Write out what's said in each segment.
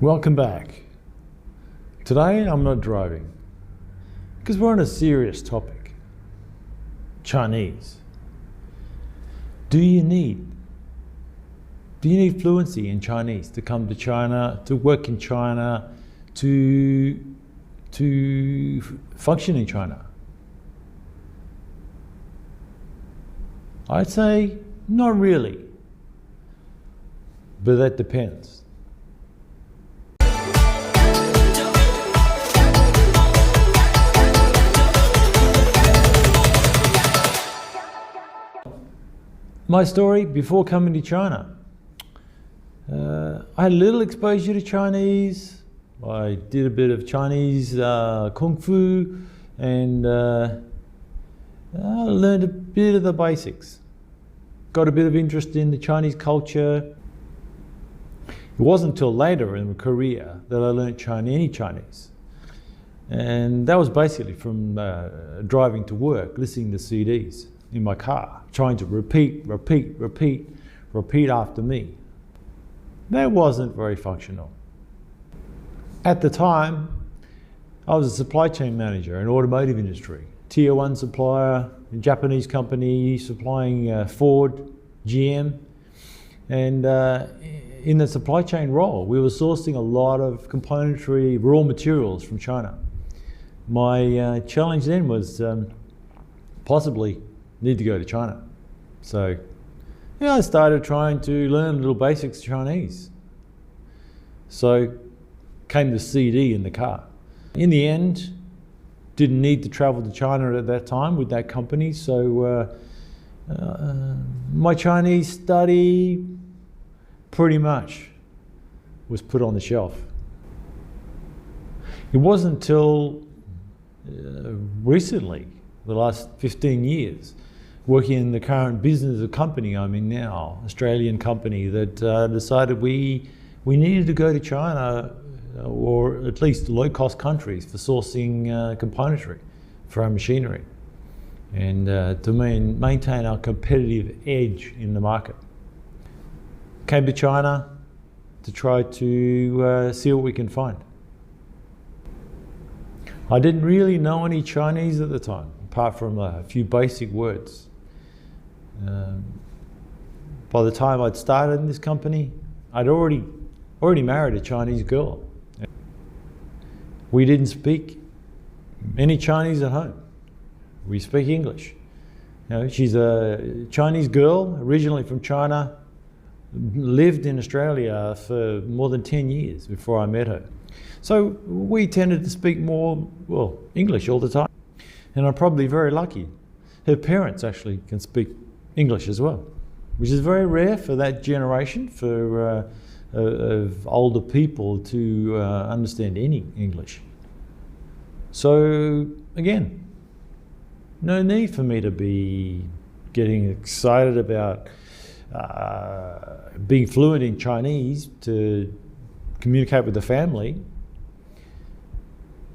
Welcome back. Today I'm not driving because we're on a serious topic. Chinese. Do you need fluency in Chinese to come to China, to work in China, to function in China? I'd say not really, but that depends. My story before coming to China. I had a little exposure to Chinese. I did a bit of Chinese kung fu and I learned a bit of the basics. Got a bit of interest in the Chinese culture. It wasn't until later in Korea that I learned any Chinese. And that was basically from driving to work, listening to CDs in my car, trying to repeat after me. That wasn't very functional. At the time, I was a supply chain manager in the automotive industry, tier 1 supplier, a Japanese company supplying Ford, GM, and in the supply chain role, we were sourcing a lot of componentry, raw materials from China. My challenge then was possibly need to go to China. So I started trying to learn little basics Chinese. So came the CD in the car. In the end, didn't need to travel to China at that time with that company, so my Chinese study pretty much was put on the shelf. It wasn't until recently, the last 15 years, working in the current business of company I'm in now, Australian company, that decided we needed to go to China or at least low-cost countries for sourcing componentry for our machinery and to maintain our competitive edge in the market. Came to China to try to see what we can find. I didn't really know any Chinese at the time, apart from a few basic words. By the time I'd started in this company, I'd already married a Chinese girl. We didn't speak any Chinese at home. We speak English. She's a Chinese girl, originally from China, lived in Australia for more than 10 years before I met her. So we tended to speak more, English all the time. And I'm probably very lucky. Her parents actually can speak English as well, which is very rare for that generation, for of older people to understand any English. So again, no need for me to be getting excited about being fluent in Chinese to communicate with the family.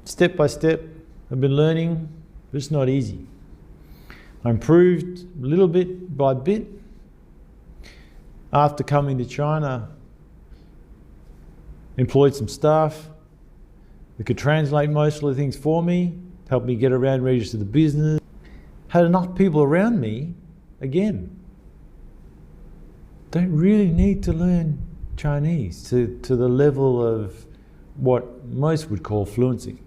Step by step, I've been learning, but it's not easy. I improved little bit by bit. After coming to China, employed some staff that could translate most of the things for me, helped me get around, register the business. Had enough people around me, again, don't really need to learn Chinese to the level of what most would call fluency.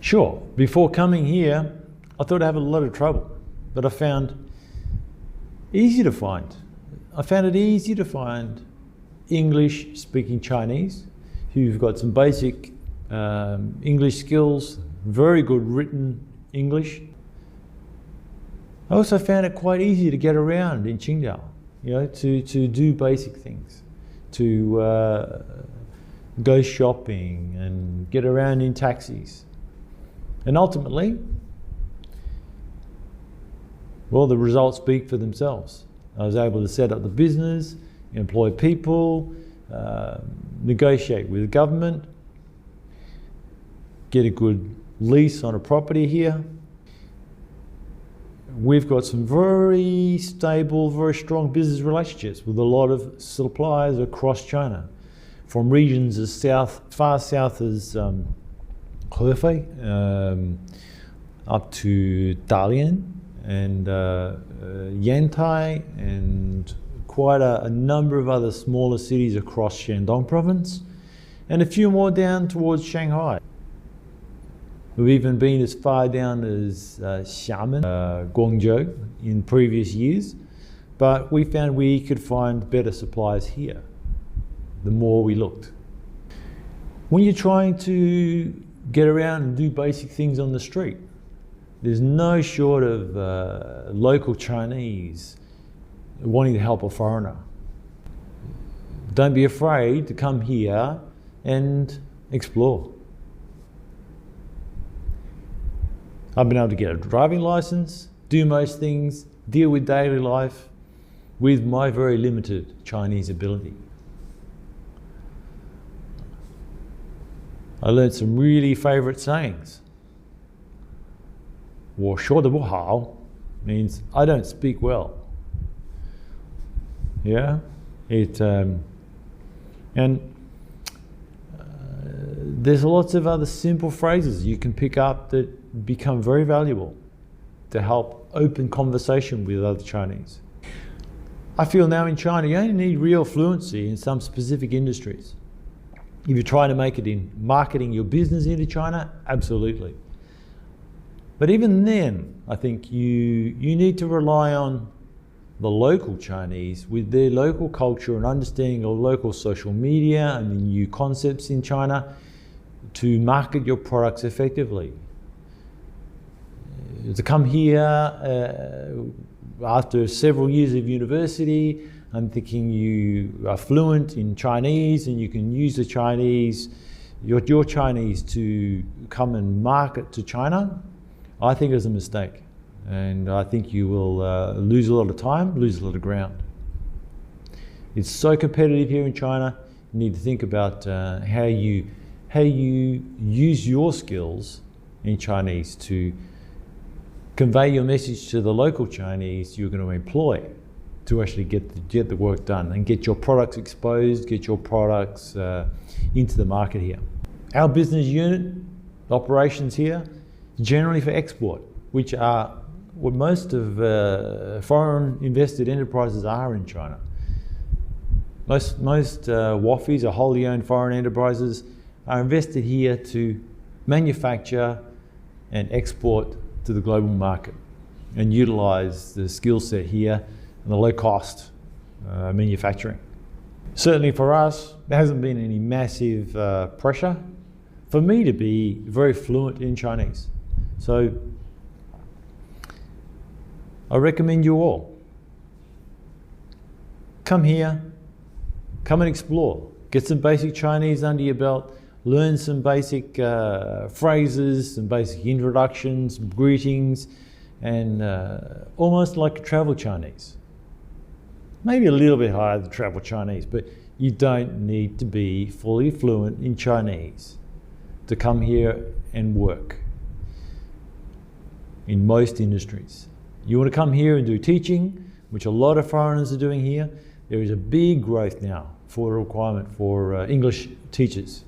Sure, before coming here, I thought I'd have a lot of trouble. But I found it easy to find English-speaking Chinese who've got some basic English skills, very good written English. I also found it quite easy to get around in Qingdao, to do basic things, to go shopping and get around in taxis. And ultimately, the results speak for themselves. I was able to set up the business, employ people, negotiate with the government, get a good lease on a property here. We've got some very stable, very strong business relationships with a lot of suppliers across China. from regions as far south as Hefei, up to Dalian and Yantai, and quite a number of other smaller cities across Shandong province, and a few more down towards Shanghai. We've even been as far down as Xiamen, Guangzhou in previous years, but we found we could find better suppliers here the more we looked. When you're trying to get around and do basic things on the street, there's no short of local Chinese wanting to help a foreigner. Don't be afraid to come here and explore. I've been able to get a driving license, do most things, deal with daily life with my very limited Chinese ability. I learned some really favorite sayings. 我说得不好 means I don't speak well. Yeah, there's lots of other simple phrases you can pick up that become very valuable to help open conversation with other Chinese. I feel now in China you only need real fluency in some specific industries. If you're trying to make it in marketing your business into China, absolutely. But even then, I think you need to rely on the local Chinese with their local culture and understanding of local social media and the new concepts in China to market your products effectively. To come here after several years of university, I'm thinking you are fluent in Chinese and you can use the Chinese, your Chinese to come and market to China, I think is a mistake. And I think you will lose a lot of time, lose a lot of ground. It's so competitive here in China, you need to think about how you use your skills in Chinese to convey your message to the local Chinese you're going to employ to actually get the work done and get your products exposed, get your products into the market here. Our business unit operations here, generally for export, which are what most of foreign invested enterprises are in China. Most WOFEs, or wholly owned foreign enterprises, are invested here to manufacture and export to the global market and utilize the skill set here and the low cost manufacturing. Certainly for us, there hasn't been any massive pressure for me to be very fluent in Chinese. So I recommend you all, come here, come and explore, get some basic Chinese under your belt, learn some basic phrases, some basic introductions, greetings, and almost like travel Chinese. Maybe a little bit higher than travel Chinese, but you don't need to be fully fluent in Chinese to come here and work in most industries. You want to come here and do teaching, which a lot of foreigners are doing here. There is a big growth now for a requirement for English teachers.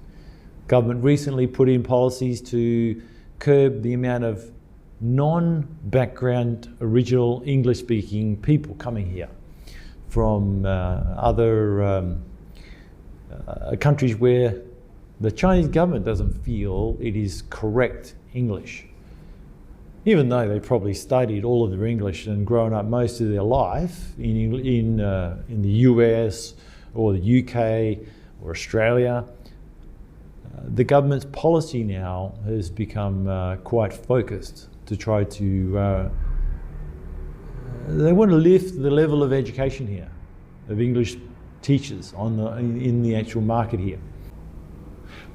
Government recently put in policies to curb the amount of non-background original English-speaking people coming here from other countries where the Chinese government doesn't feel it is correct English. Even though they probably studied all of their English and grown up most of their life in the US or the UK or Australia, the government's policy now has become quite focused to try to they want to lift the level of education here, of English teachers in the actual market here.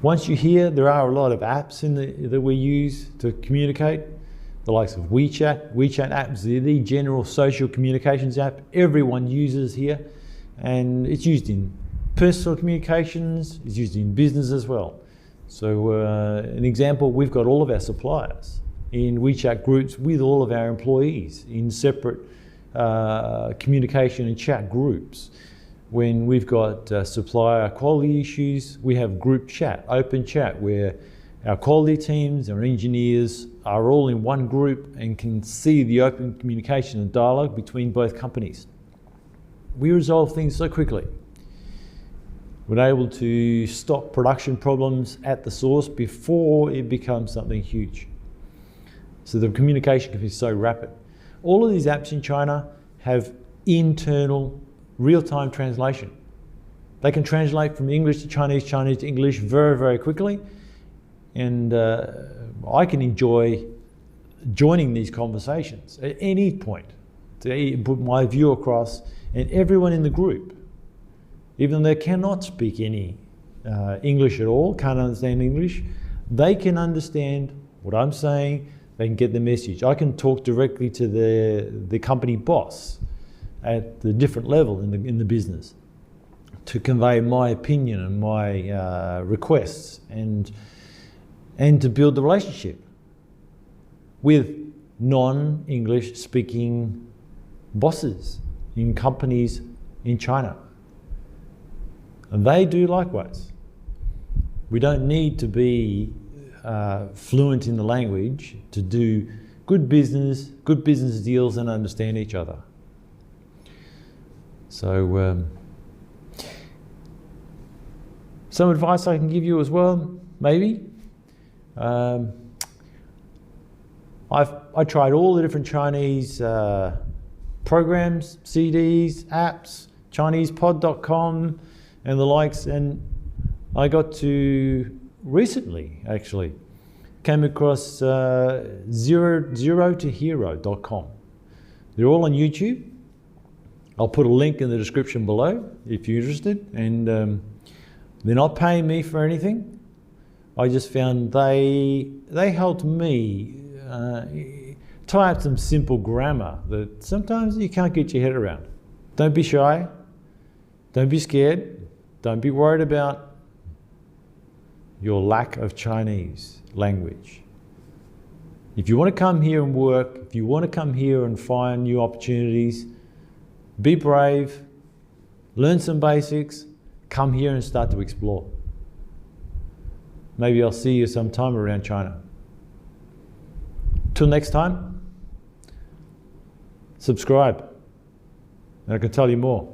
Once you're here, there are a lot of apps that we use to communicate, the likes of WeChat. WeChat apps, they're the general social communications app everyone uses here, and it's used in personal communications, it's used in business as well. So an example, we've got all of our suppliers in WeChat groups with all of our employees in separate communication and chat groups. When we've got supplier quality issues, we have group chat, open chat, where our quality teams, our engineers are all in one group and can see the open communication and dialogue between both companies. We resolve things so quickly. We're able to stop production problems at the source before it becomes something huge. So the communication can be so rapid. All of these apps in China have internal real-time translation. They can translate from English to Chinese, Chinese to English very, very quickly. And I can enjoy joining these conversations at any point to put my view across, and everyone in the group, even though they cannot speak any English at all, can't understand English, they can understand what I'm saying, they can get the message. I can talk directly to the company boss at the different level in the business to convey my opinion and my requests and to build the relationship with non-English speaking bosses in companies in China. And they do likewise. We don't need to be fluent in the language to do good business deals and understand each other. So some advice I can give you as well, maybe. I tried all the different Chinese programs, CDs, apps, ChinesePod.com and the likes, and I got to recently actually came across zerotohero.com. They're all on YouTube. I'll put a link in the description below if you're interested, and they're not paying me for anything. I just found they helped me tie up some simple grammar that sometimes you can't get your head around. Don't be shy, don't be scared, don't be worried about your lack of Chinese language. If you want to come here and work, if you want to come here and find new opportunities, be brave, learn some basics, come here and start to explore. Maybe I'll see you sometime around China. Till next time, subscribe and I can tell you more.